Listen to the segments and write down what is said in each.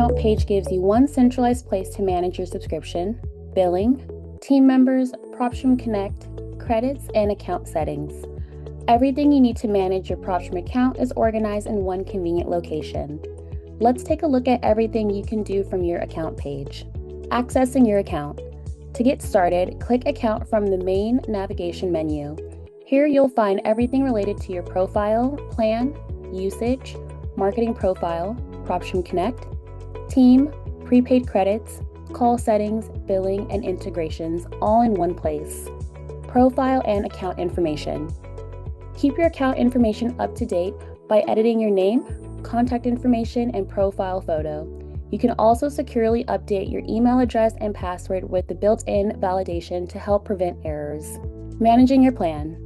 account page gives you one centralized place to manage your subscription, billing, team members, PropStream Connect, credits, and account settings. Everything you need to manage your PropStream account is organized in one convenient location. Let's take a look at everything you can do from your account page. Accessing your account. To get started, click Account from the main navigation menu. Here you'll find everything related to your profile, plan, usage, marketing profile, PropStream Connect, team, prepaid credits, call settings, billing, and integrations all in one place. Profile and account information. Keep your account information up to date by editing your name, contact information, and profile photo. You can also securely update your email address and password with the built-in validation to help prevent errors. Managing your plan.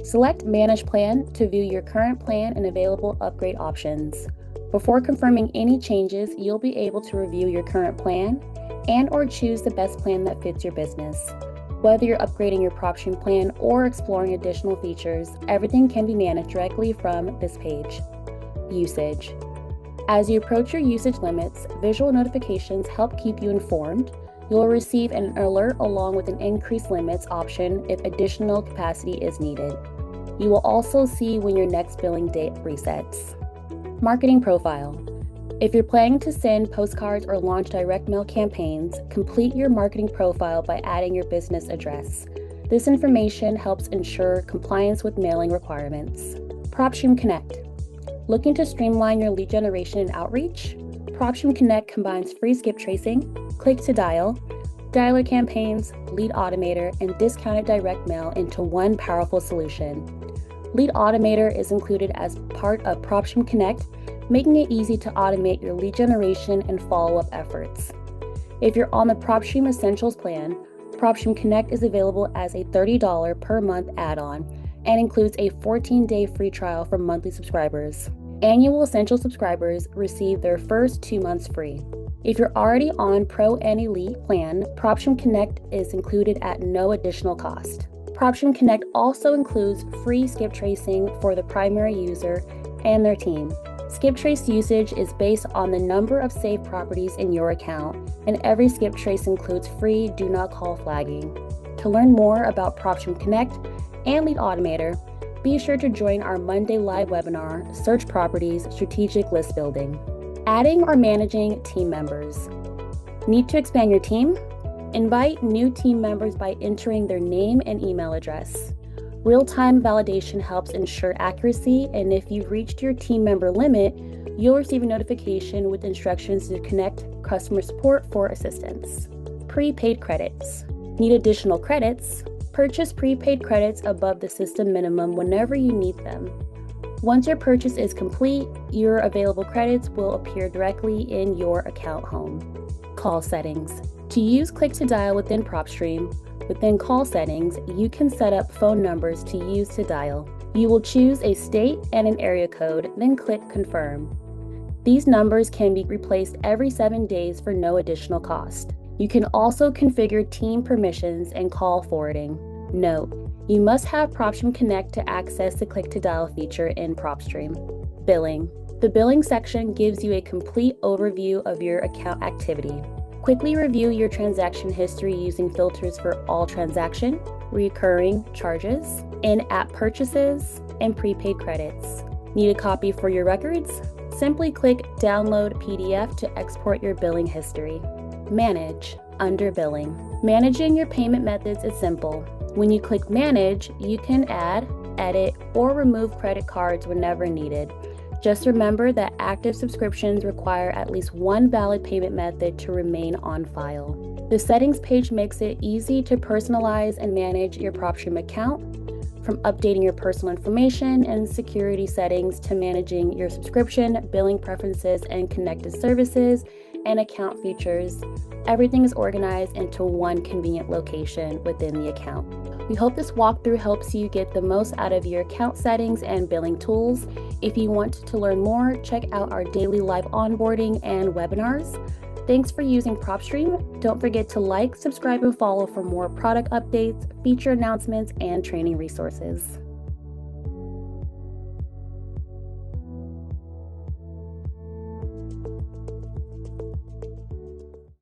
Select Manage Plan to view your current plan and available upgrade options. Before confirming any changes, you'll be able to review your current plan and/or choose the best plan that fits your business. Whether you're upgrading your PropStream plan or exploring additional features, everything can be managed directly from this page. Usage. As you approach your usage limits, visual notifications help keep you informed. You'll receive an alert along with an increased limits option if additional capacity is needed. You will also see when your next billing date resets. Marketing profile. If you're planning to send postcards or launch direct mail campaigns, complete your marketing profile by adding your business address. This information helps ensure compliance with mailing requirements. PropStream Connect. Looking to streamline your lead generation and outreach? PropStream Connect combines free skip tracing, click to dial, dialer campaigns, lead automator, and discounted direct mail into one powerful solution. Lead automator is included as part of PropStream Connect, making it easy to automate your lead generation and follow-up efforts. If you're on the PropStream Essentials plan, PropStream Connect is available as a $30 per month add-on and includes a 14-day free trial for monthly subscribers. Annual Essential subscribers receive their first 2 months free. If you're already on Pro and Elite plan, PropStream Connect is included at no additional cost. PropStream Connect also includes free skip tracing for the primary user and their team. Skip trace usage is based on the number of saved properties in your account, and every skip trace includes free do not call flagging. To learn more about PropStream Connect and Lead Automator, be sure to join our Monday live webinar, Search Properties Strategic List Building. Adding or managing team members. Need to expand your team? Invite new team members by entering their name and email address. Real-time validation helps ensure accuracy, and if you've reached your team member limit, you'll receive a notification with instructions to connect customer support for assistance. Prepaid credits. Need additional credits? Purchase prepaid credits above the system minimum whenever you need them. Once your purchase is complete, your available credits will appear directly in your account home. Call settings. To use click to dial within PropStream, within call settings, you can set up phone numbers to use to dial. You will choose a state and an area code, then click confirm. These numbers can be replaced every 7 days for no additional cost. You can also configure team permissions and call forwarding. Note, you must have PropStream Connect to access the click to dial feature in PropStream. Billing. The billing section gives you a complete overview of your account activity. Quickly review your transaction history using filters for all transaction, recurring charges, in-app purchases, and prepaid credits. Need a copy for your records? Simply click Download PDF to export your billing history. Manage under billing. Managing your payment methods is simple. When you click Manage, you can add, edit, or remove credit cards whenever needed. Just remember that active subscriptions require at least one valid payment method to remain on file. The settings page makes it easy to personalize and manage your PropStream account, from updating your personal information and security settings to managing your subscription, billing preferences, and connected services and account features. Everything is organized into one convenient location within the account. We hope this walkthrough helps you get the most out of your account settings and billing tools. If you want to learn more, check out our daily live onboarding and webinars. Thanks for using PropStream. Don't forget to like, subscribe, and follow for more product updates, feature announcements, and training resources.